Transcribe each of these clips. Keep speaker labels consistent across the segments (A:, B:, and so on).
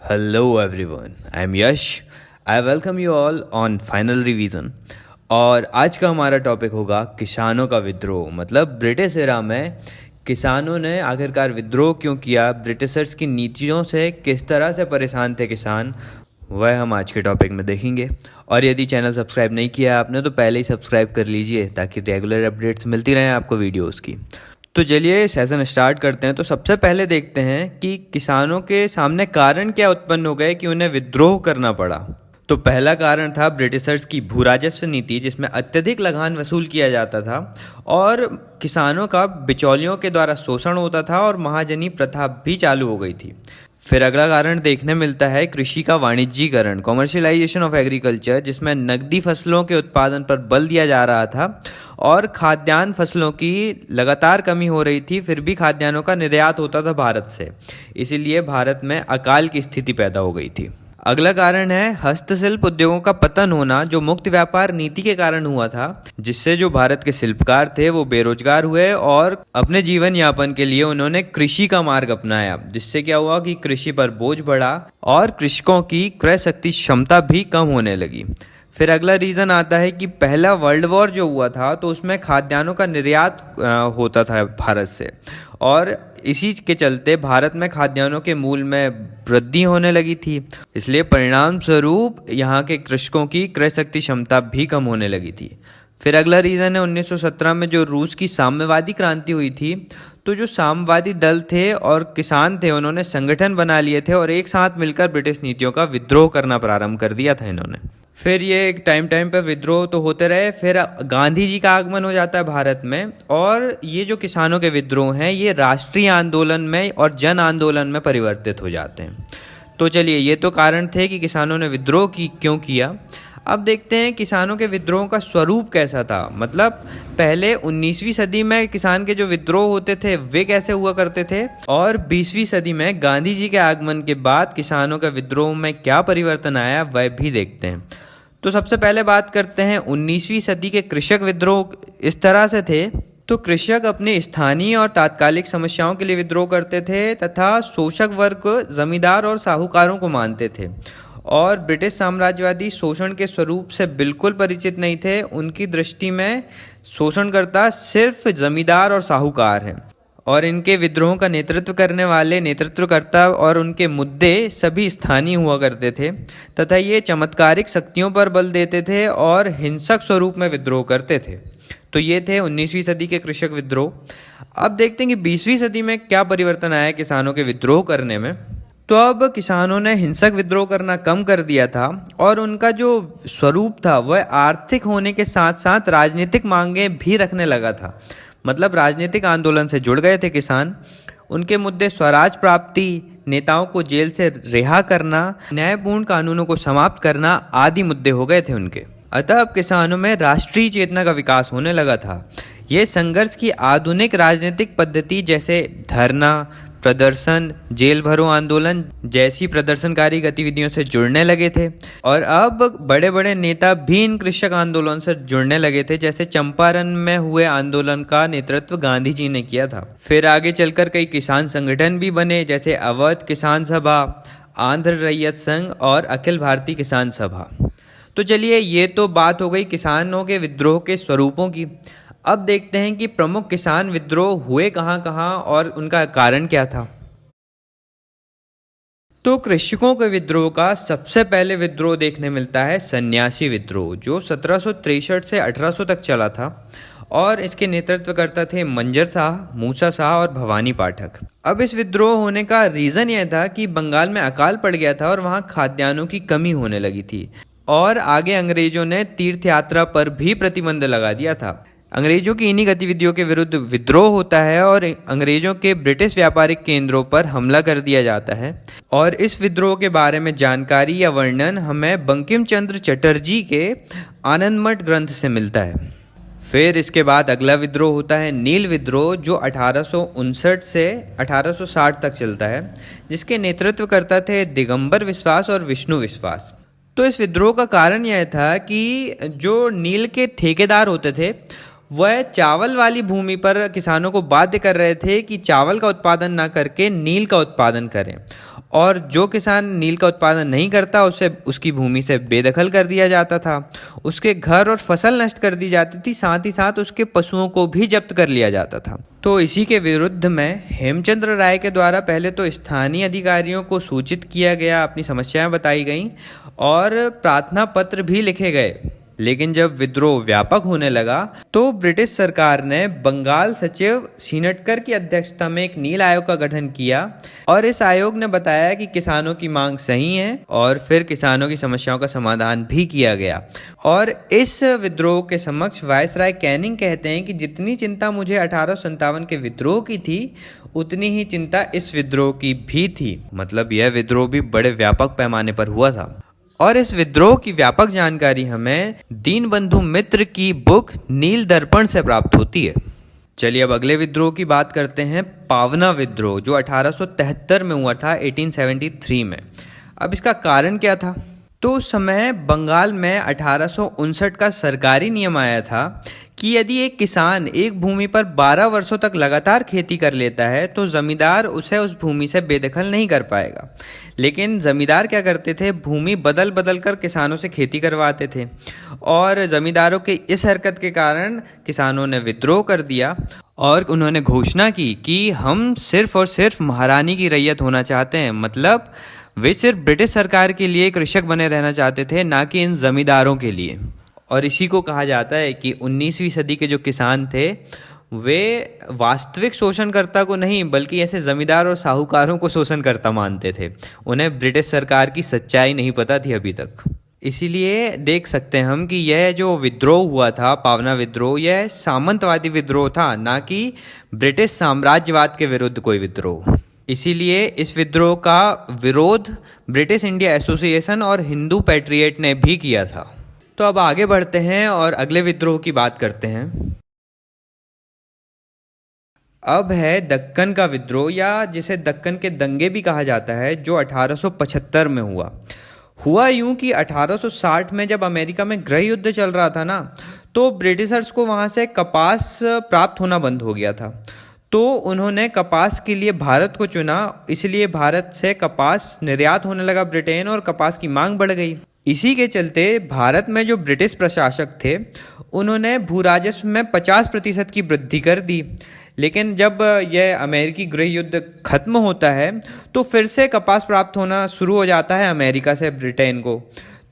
A: Hello everyone, I am Yash. I welcome you all on Final Revision. और आज का हमारा टॉपिक होगा किसानों का विद्रोह। मतलब ब्रिटिश एरा में किसानों ने आखिरकार विद्रोह क्यों किया, ब्रिटिशर्स की नीतियों से किस तरह से परेशान थे किसान, वह हम आज के टॉपिक में देखेंगे। और यदि चैनल सब्सक्राइब नहीं किया है आपने तो पहले ही सब्सक्राइब कर लीजिए ताकि रेगुलर अपडेट्स मिलती रहें आपको वीडियोज़ की। तो चलिए सेशन स्टार्ट करते हैं। तो सबसे पहले देखते हैं कि किसानों के सामने कारण क्या उत्पन्न हो गए कि उन्हें विद्रोह करना पड़ा। तो पहला कारण था ब्रिटिशर्स की भू राजस्व नीति, जिसमें अत्यधिक लगान वसूल किया जाता था और किसानों का बिचौलियों के द्वारा शोषण होता था और महाजनी प्रथा भी चालू हो गई थी। फिर अगला कारण देखने मिलता है कृषि का वाणिज्यीकरण, कॉमर्शियलाइजेशन ऑफ एग्रीकल्चर, जिसमें नकदी फसलों के उत्पादन पर बल दिया जा रहा था और खाद्यान्न फसलों की लगातार कमी हो रही थी। फिर भी खाद्यान्नों का निर्यात होता था भारत से, इसीलिए भारत में अकाल की स्थिति पैदा हो गई थी। अगला कारण है हस्तशिल्प उद्योगों का पतन होना, जो मुक्त व्यापार नीति के कारण हुआ था, जिससे जो भारत के शिल्पकार थे वो बेरोजगार हुए और अपने जीवन यापन के लिए उन्होंने कृषि का मार्ग अपनाया, जिससे क्या हुआ कि कृषि पर बोझ बढ़ा और कृषकों की क्रय शक्ति क्षमता भी कम होने लगी। फिर अगला रीज़न आता है कि पहला वर्ल्ड वॉर जो हुआ था तो उसमें खाद्यान्नों का निर्यात होता था भारत से, और इसी के चलते भारत में खाद्यान्नों के मूल्य में वृद्धि होने लगी थी। इसलिए परिणाम स्वरूप यहाँ के कृषकों की क्रय शक्ति क्षमता भी कम होने लगी थी। फिर अगला रीज़न है 1917 में जो रूस की साम्यवादी क्रांति हुई थी। तो जो साम्यवादी दल थे और किसान थे उन्होंने संगठन बना लिए थे और एक साथ मिलकर ब्रिटिश नीतियों का विद्रोह करना प्रारंभ कर दिया था इन्होंने। फिर ये एक टाइम पर विद्रोह तो होते रहे। फिर गांधी जी का आगमन हो जाता है भारत में और ये जो किसानों के विद्रोह हैं ये राष्ट्रीय आंदोलन में और जन आंदोलन में परिवर्तित हो जाते हैं। तो चलिए, ये तो कारण थे कि किसानों ने विद्रोह क्यों किया। अब देखते हैं किसानों के विद्रोह का स्वरूप कैसा था। मतलब पहले 19वीं सदी में किसान के जो विद्रोह होते थे वे कैसे हुआ करते थे, और 20वीं सदी में गांधी जी के आगमन के बाद किसानों के विद्रोह में क्या परिवर्तन आया वह भी देखते हैं। तो सबसे पहले बात करते हैं 19वीं सदी के कृषक विद्रोह इस तरह से थे। तो कृषक अपने स्थानीय और तात्कालिक समस्याओं के लिए विद्रोह करते थे तथा शोषक वर्ग को जमींदार और साहूकारों को मानते थे और ब्रिटिश साम्राज्यवादी शोषण के स्वरूप से बिल्कुल परिचित नहीं थे। उनकी दृष्टि में शोषणकर्ता सिर्फ जमींदार और साहूकार हैं और इनके विद्रोहों का नेतृत्व करने वाले नेतृत्वकर्ता और उनके मुद्दे सभी स्थानीय हुआ करते थे तथा ये चमत्कारिक शक्तियों पर बल देते थे और हिंसक स्वरूप में विद्रोह करते थे। तो ये थे 19वीं सदी के कृषक विद्रोह। अब देखते हैं कि 20वीं सदी में क्या परिवर्तन आया किसानों के विद्रोह करने में। तो अब किसानों ने हिंसक विद्रोह करना कम कर दिया था और उनका जो स्वरूप था वह आर्थिक होने के साथ साथ राजनीतिक मांगें भी रखने लगा था। मतलब राजनीतिक आंदोलन से जुड़ गए थे किसान। उनके मुद्दे स्वराज प्राप्ति, नेताओं को जेल से रिहा करना, न्यायपूर्ण कानूनों को समाप्त करना आदि मुद्दे हो गए थे उनके। अतः अब किसानों में राष्ट्रीय चेतना का विकास होने लगा था। ये संघर्ष की आधुनिक राजनीतिक पद्धति जैसे धरना, प्रदर्शन, जेल भरो आंदोलन जैसी प्रदर्शनकारी गतिविधियों से जुड़ने लगे थे और अब बड़े बड़े नेता भी इन कृषक आंदोलन से जुड़ने लगे थे। जैसे चंपारण में हुए आंदोलन का नेतृत्व गांधी जी ने किया था। फिर आगे चलकर कई किसान संगठन भी बने, जैसे अवध किसान सभा, आंध्र रैयत संघ और अखिल भारतीय किसान सभा। तो चलिए, ये तो बात हो गई किसानों के विद्रोह के स्वरूपों की। अब देखते हैं कि प्रमुख किसान विद्रोह हुए कहाँ और उनका कारण क्या था। तो कृषकों के विद्रोह का सबसे पहले विद्रोह देखने मिलता है सन्यासी विद्रोह, जो 1763 से 1800 तक चला था और इसके नेतृत्वकर्ता थे मंजर शाह, मूसा शाह और भवानी पाठक। अब इस विद्रोह होने का रीज़न यह था कि बंगाल में अकाल पड़ गया था और वहाँ खाद्यान्नों की कमी होने लगी थी और आगे अंग्रेजों ने तीर्थ यात्रा पर भी प्रतिबंध लगा दिया था। अंग्रेजों की इन्हीं गतिविधियों के विरुद्ध विद्रोह होता है और अंग्रेजों के ब्रिटिश व्यापारिक केंद्रों पर हमला कर दिया जाता है। और इस विद्रोह के बारे में जानकारी या वर्णन हमें बंकिम चंद्र चटर्जी के आनंदमठ ग्रंथ से मिलता है। फिर इसके बाद अगला विद्रोह होता है नील विद्रोह, जो 1859 से 1860 तक चलता है, जिसके नेतृत्व करता थे दिगंबर विश्वास और विष्णु विश्वास। तो इस विद्रोह का कारण यह था कि जो नील के ठेकेदार होते थे वह चावल वाली भूमि पर किसानों को बाध्य कर रहे थे कि चावल का उत्पादन ना करके नील का उत्पादन करें और जो किसान नील का उत्पादन नहीं करता उसे उसकी भूमि से बेदखल कर दिया जाता था, उसके घर और फसल नष्ट कर दी जाती थी, साथ ही साथ उसके पशुओं को भी जब्त कर लिया जाता था। तो इसी के विरुद्ध में हेमचंद्र राय के द्वारा पहले तो स्थानीय अधिकारियों को सूचित किया गया, अपनी समस्याएं बताई गईं और प्रार्थना पत्र भी लिखे गए। लेकिन जब विद्रोह व्यापक होने लगा तो ब्रिटिश सरकार ने बंगाल सचिव सीनटकर की अध्यक्षता में एक नील आयोग का गठन किया और इस आयोग ने बताया कि किसानों की मांग सही है और फिर किसानों की समस्याओं का समाधान भी किया गया। और इस विद्रोह के समक्ष वायसराय कैनिंग कहते हैं कि जितनी चिंता मुझे 1857 के विद्रोह की थी उतनी ही चिंता इस विद्रोह की भी थी। मतलब यह विद्रोह भी बड़े व्यापक पैमाने पर हुआ था। और इस विद्रोह की व्यापक जानकारी हमें दीनबंधु मित्र की बुक नील दर्पण से प्राप्त होती है। चलिए अब अगले विद्रोह की बात करते हैं, पावना विद्रोह, जो 1873 में हुआ था, 1873 में। अब इसका कारण क्या था? तो उस समय बंगाल में 1859 का सरकारी नियम आया था कि यदि एक किसान एक भूमि पर 12 वर्षों तक लगातार खेती कर लेता है तो जमींदार उसे उस भूमि से बेदखल नहीं कर पाएगा। लेकिन जमींदार क्या करते थे, भूमि बदल बदल कर किसानों से खेती करवाते थे और जमींदारों के इस हरकत के कारण किसानों ने विद्रोह कर दिया और उन्होंने घोषणा की कि हम सिर्फ और सिर्फ महारानी की रैयत होना चाहते हैं। मतलब वे सिर्फ ब्रिटिश सरकार के लिए कृषक बने रहना चाहते थे, ना कि इन जमींदारों के लिए। और इसी को कहा जाता है कि 19वीं सदी के जो किसान थे वे वास्तविक शोषणकर्ता को नहीं बल्कि ऐसे जमींदार और साहूकारों को शोषणकर्ता मानते थे। उन्हें ब्रिटिश सरकार की सच्चाई नहीं पता थी अभी तक। इसीलिए देख सकते हैं हम कि यह जो विद्रोह हुआ था, पावना विद्रोह, यह सामंतवादी विद्रोह था, ना कि ब्रिटिश साम्राज्यवाद के विरुद्ध कोई विद्रोह। इसीलिए इस विद्रोह का विरोध ब्रिटिश इंडिया एसोसिएशन और हिंदू पैट्रियट ने भी किया था। तो अब आगे बढ़ते हैं और अगले विद्रोह की बात करते हैं। अब है दक्कन का विद्रोह, या जिसे दक्कन के दंगे भी कहा जाता है, जो 1875 में हुआ यूं कि 1860 में जब अमेरिका में गृह युद्ध चल रहा था ना, तो ब्रिटिशर्स को वहाँ से कपास प्राप्त होना बंद हो गया था। तो उन्होंने कपास के लिए भारत को चुना, इसलिए भारत से कपास निर्यात होने लगा ब्रिटेन और कपास की मांग बढ़ गई। इसी के चलते भारत में जो ब्रिटिश प्रशासक थे उन्होंने भू राजस्व में 50% की वृद्धि कर दी। लेकिन जब यह अमेरिकी गृह युद्ध खत्म होता है तो फिर से कपास प्राप्त होना शुरू हो जाता है अमेरिका से ब्रिटेन को।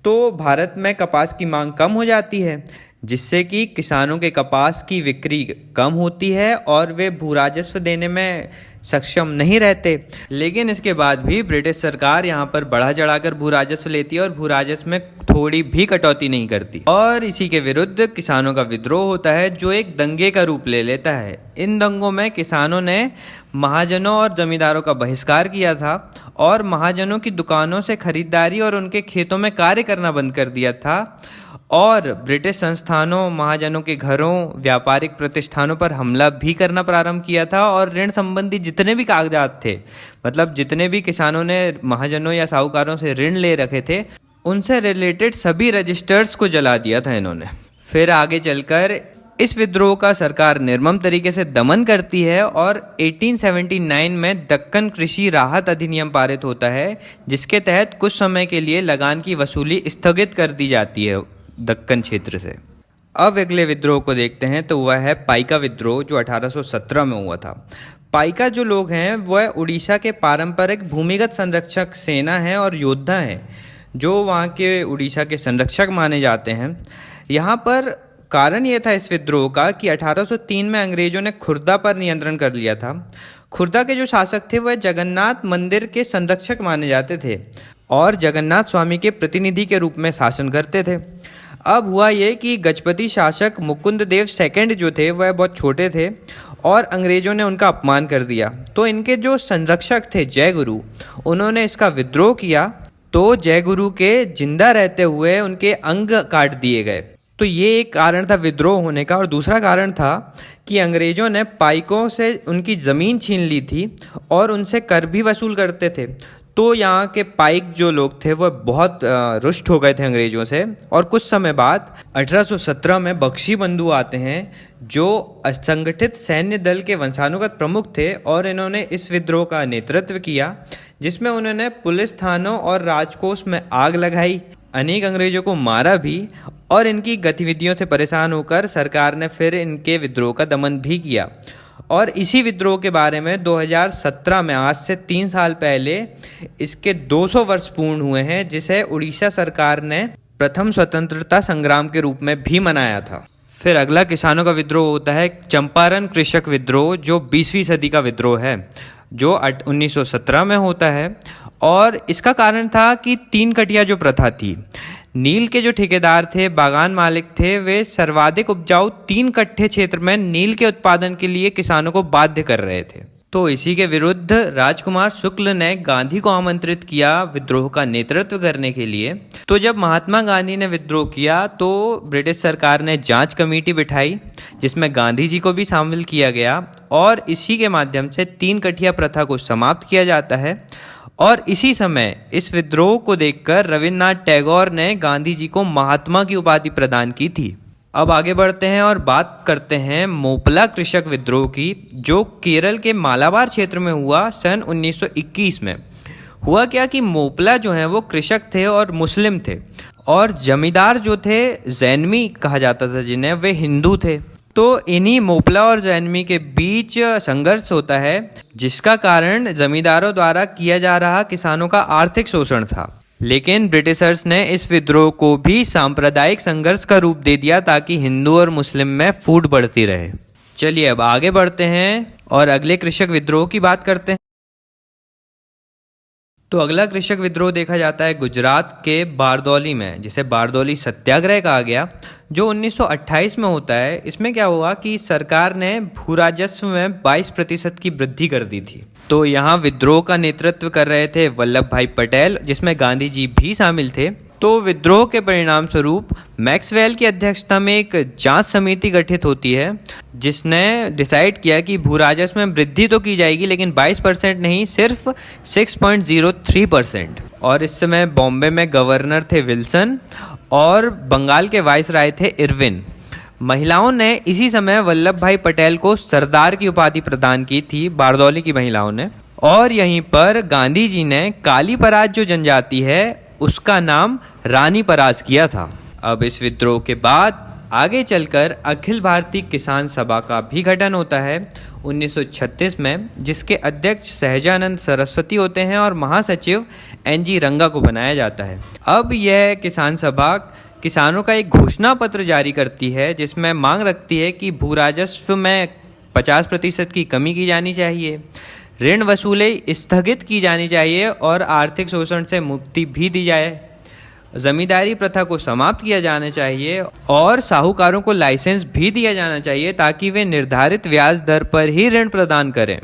A: तो भारत में कपास की मांग कम हो जाती है, जिससे कि किसानों के कपास की बिक्री कम होती है और वे भू राजस्व देने में सक्षम नहीं रहते। लेकिन इसके बाद भी ब्रिटिश सरकार यहाँ पर बढ़ा चढ़ाकर भू राजस्व लेती है और भू राजस्व में थोड़ी भी कटौती नहीं करती। और इसी के विरुद्ध किसानों का विद्रोह होता है, जो एक दंगे का रूप ले लेता है। इन दंगों में किसानों ने महाजनों और जमींदारों का बहिष्कार किया था और महाजनों की दुकानों से खरीदारी और उनके खेतों में कार्य करना बंद कर दिया था और ब्रिटिश संस्थानों, महाजनों के घरों, व्यापारिक प्रतिष्ठानों पर हमला भी करना प्रारंभ किया था और ऋण संबंधी जितने भी कागजात थे, मतलब जितने भी किसानों ने महाजनों या साहूकारों से ऋण ले रखे थे, उनसे रिलेटेड सभी रजिस्टर्स को जला दिया था इन्होंने। फिर आगे चलकर इस विद्रोह का सरकार निर्मम तरीके से दमन करती है और 1879 में दक्कन कृषि राहत अधिनियम पारित होता है, जिसके तहत कुछ समय के लिए लगान की वसूली स्थगित कर दी जाती है दक्कन क्षेत्र से। अब अगले विद्रोह को देखते हैं, तो वह है पाइका विद्रोह, जो 1817 में हुआ था। पाइका जो लोग हैं वह उड़ीसा के पारंपरिक भूमिगत संरक्षक सेना हैं और योद्धा हैं, जो वहाँ के उड़ीसा के संरक्षक माने जाते हैं। यहाँ पर कारण ये था इस विद्रोह का कि 1803 में अंग्रेजों ने खुर्दा पर नियंत्रण कर लिया था। खुर्दा के जो शासक थे वह जगन्नाथ मंदिर के संरक्षक माने जाते थे और जगन्नाथ स्वामी के प्रतिनिधि के रूप में शासन करते थे। अब हुआ ये कि गजपति शासक मुकुंद देव सेकंड जो थे वह बहुत छोटे थे और अंग्रेजों ने उनका अपमान कर दिया। तो इनके जो संरक्षक थे जयगुरु, उन्होंने इसका विद्रोह किया। तो जयगुरु के जिंदा रहते हुए उनके अंग काट दिए गए। तो ये एक कारण था विद्रोह होने का। और दूसरा कारण था कि अंग्रेजों ने पाइकों से उनकी ज़मीन छीन ली थी और उनसे कर भी वसूल करते थे। तो यहाँ के पाइक जो लोग थे वो बहुत रुष्ट हो गए थे अंग्रेजों से। और कुछ समय बाद 1817 में बख्शी बंधु आते हैं जो असंगठित सैन्य दल के वंशानुगत प्रमुख थे, और इन्होंने इस विद्रोह का नेतृत्व किया, जिसमें उन्होंने पुलिस थानों और राजकोष में आग लगाई, अनेक अंग्रेजों को मारा भी, और इनकी गतिविधियों से परेशान होकर सरकार ने फिर इनके विद्रोह का दमन भी किया। और इसी विद्रोह के बारे में 2017 में, आज से 3 साल पहले, इसके 200 वर्ष पूर्ण हुए हैं, जिसे उड़ीसा सरकार ने प्रथम स्वतंत्रता संग्राम के रूप में भी मनाया था। फिर अगला किसानों का विद्रोह होता है चंपारण कृषक विद्रोह, जो 20वीं सदी का विद्रोह है, जो 1917 में होता है। और इसका कारण था कि 3 कटिया जो प्रथा थी, नील के जो ठेकेदार थे, बागान मालिक थे, वे सर्वाधिक उपजाऊ 3 कट्ठे क्षेत्र में नील के उत्पादन के लिए किसानों को बाध्य कर रहे थे। तो इसी के विरुद्ध राजकुमार शुक्ल ने गांधी को आमंत्रित किया विद्रोह का नेतृत्व करने के लिए। तो जब महात्मा गांधी ने विद्रोह किया तो ब्रिटिश सरकार ने जांच कमेटी बिठाई, जिसमें गांधी जी को भी शामिल किया गया, और इसी के माध्यम से 3 कठिया प्रथा को समाप्त किया जाता है। और इसी समय इस विद्रोह को देखकर रविन्द्रनाथ टैगोर ने गांधी जी को महात्मा की उपाधि प्रदान की थी। अब आगे बढ़ते हैं और बात करते हैं मोपला कृषक विद्रोह की, जो केरल के मालाबार क्षेत्र में हुआ सन 1921 में। हुआ क्या कि मोपला जो हैं वो कृषक थे और मुस्लिम थे, और जमींदार जो थे जैनमी कहा जाता था जिन्हें, वे हिंदू थे। तो इन्हीं मोपला और जैनमी के बीच संघर्ष होता है, जिसका कारण जमींदारों द्वारा किया जा रहा किसानों का आर्थिक शोषण था। लेकिन ब्रिटिशर्स ने इस विद्रोह को भी सांप्रदायिक संघर्ष का रूप दे दिया, ताकि हिंदू और मुस्लिम में फूट बढ़ती रहे। चलिए अब आगे बढ़ते हैं और अगले कृषक विद्रोह की बात करते हैं। तो अगला कृषक विद्रोह देखा जाता है गुजरात के बारदौली में, जिसे बारदौली सत्याग्रह कहा गया, जो 1928 में होता है। इसमें क्या हुआ कि सरकार ने भू राजस्व में 22% की वृद्धि कर दी थी। तो यहाँ विद्रोह का नेतृत्व कर रहे थे वल्लभ भाई पटेल, जिसमें गांधी जी भी शामिल थे। तो विद्रोह के परिणाम स्वरूप मैक्सवेल की अध्यक्षता में एक जांच समिति गठित होती है, जिसने डिसाइड किया कि भू राजस्व में वृद्धि तो की जाएगी, लेकिन 22% नहीं, सिर्फ 6.03%। और इस समय बॉम्बे में गवर्नर थे विल्सन और बंगाल के वाइसराय थे इरविन। महिलाओं ने इसी समय वल्लभ भाई पटेल को सरदार की उपाधि प्रदान की थी, बारदौली की महिलाओं ने। और यहीं पर गांधी जी ने काली पराज जो जनजाति है उसका नाम रानी पराज किया था। अब इस विद्रोह के बाद आगे चलकर अखिल भारतीय किसान सभा का भी गठन होता है 1936 में, जिसके अध्यक्ष सहजानंद सरस्वती होते हैं और महासचिव NG रंगा को बनाया जाता है। अब यह किसान सभा किसानों का एक घोषणा पत्र जारी करती है, जिसमें मांग रखती है कि भू राजस्व में 50% की कमी की जानी चाहिए, ऋण वसूली स्थगित की जानी चाहिए और आर्थिक शोषण से मुक्ति भी दी जाए, जमींदारी प्रथा को समाप्त किया जाना चाहिए और साहूकारों को लाइसेंस भी दिया जाना चाहिए, ताकि वे निर्धारित ब्याज दर पर ही ऋण प्रदान करें,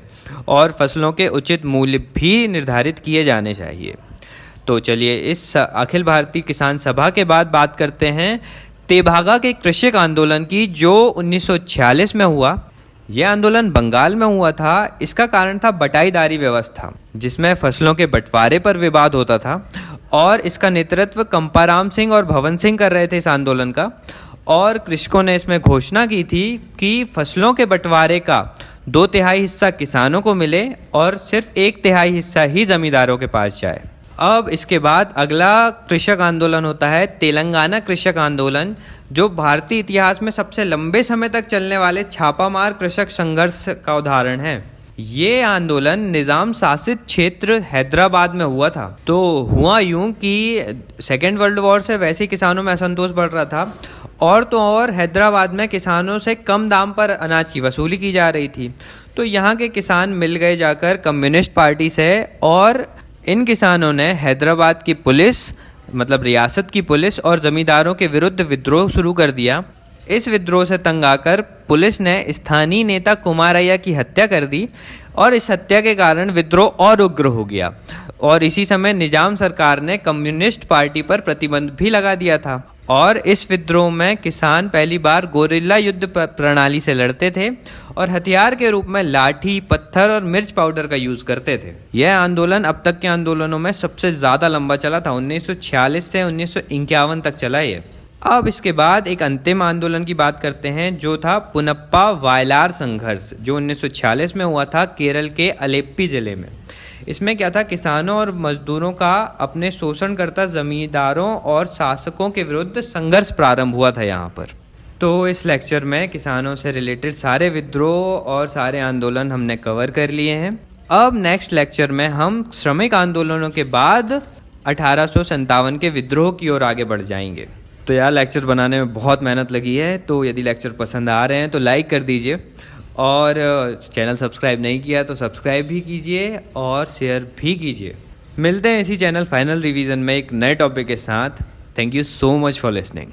A: और फसलों के उचित मूल्य भी निर्धारित किए जाने चाहिए। तो चलिए इस अखिल भारतीय किसान सभा के बाद बात करते हैं तेभागा के कृषक आंदोलन की, जो 1946 में हुआ। यह आंदोलन बंगाल में हुआ था। इसका कारण था बटाईदारी व्यवस्था, जिसमें फसलों के बंटवारे पर विवाद होता था, और इसका नेतृत्व कंपाराम सिंह और भवन सिंह कर रहे थे इस आंदोलन का। और कृषकों ने इसमें घोषणा की थी कि फसलों के बंटवारे का 2/3 हिस्सा किसानों को मिले और सिर्फ 1/3 हिस्सा ही जमींदारों के पास जाए। अब इसके बाद अगला कृषक आंदोलन होता है तेलंगाना कृषक आंदोलन, जो भारतीय इतिहास में सबसे लंबे समय तक चलने वाले छापामार कृषक संघर्ष का उदाहरण है। ये आंदोलन निज़ाम शासित क्षेत्र हैदराबाद में हुआ था। तो हुआ यूं कि सेकेंड वर्ल्ड वॉर से वैसे ही किसानों में असंतोष बढ़ रहा था, और तो और हैदराबाद में किसानों से कम दाम पर अनाज की वसूली की जा रही थी। तो यहाँ के किसान मिल गए जाकर कम्युनिस्ट पार्टी से, और इन किसानों ने हैदराबाद की पुलिस, मतलब रियासत की पुलिस और जमींदारों के विरुद्ध विद्रोह शुरू कर दिया। इस विद्रोह से तंग आकर पुलिस ने स्थानीय नेता कुमारैया की हत्या कर दी, और इस हत्या के कारण विद्रोह और उग्र हो गया। और इसी समय निजाम सरकार ने कम्युनिस्ट पार्टी पर प्रतिबंध भी लगा दिया था। और इस विद्रोह में किसान पहली बार गोरिल्ला युद्ध प्रणाली से लड़ते थे और हथियार के रूप में लाठी, पत्थर और मिर्च पाउडर का यूज करते थे। यह आंदोलन अब तक के आंदोलनों में सबसे ज्यादा लंबा चला था। 1946 से 1951 तक चला ये। अब इसके बाद एक अंतिम आंदोलन की बात करते हैं, जो था पुनप्पा वायलार संघर्ष, जो 1946 में हुआ था केरल के अलेप्पी जिले में। इसमें क्या था, किसानों और मजदूरों का अपने शोषणकर्ता जमींदारों और शासकों के विरुद्ध संघर्ष प्रारंभ हुआ था यहाँ पर। तो इस लेक्चर में किसानों से रिलेटेड सारे विद्रोह और सारे आंदोलन हमने कवर कर लिए हैं। अब नेक्स्ट लेक्चर में हम श्रमिक आंदोलनों के बाद 1857 के विद्रोह की ओर आगे बढ़ जाएंगे। तो यार लेक्चर बनाने में बहुत मेहनत लगी है, तो यदि लेक्चर पसंद आ रहे हैं तो लाइक कर दीजिए, और चैनल सब्सक्राइब नहीं किया तो सब्सक्राइब भी कीजिए और शेयर भी कीजिए। मिलते हैं इसी चैनल फाइनल रिवीजन में एक नए टॉपिक के साथ। Thank you so much for listening.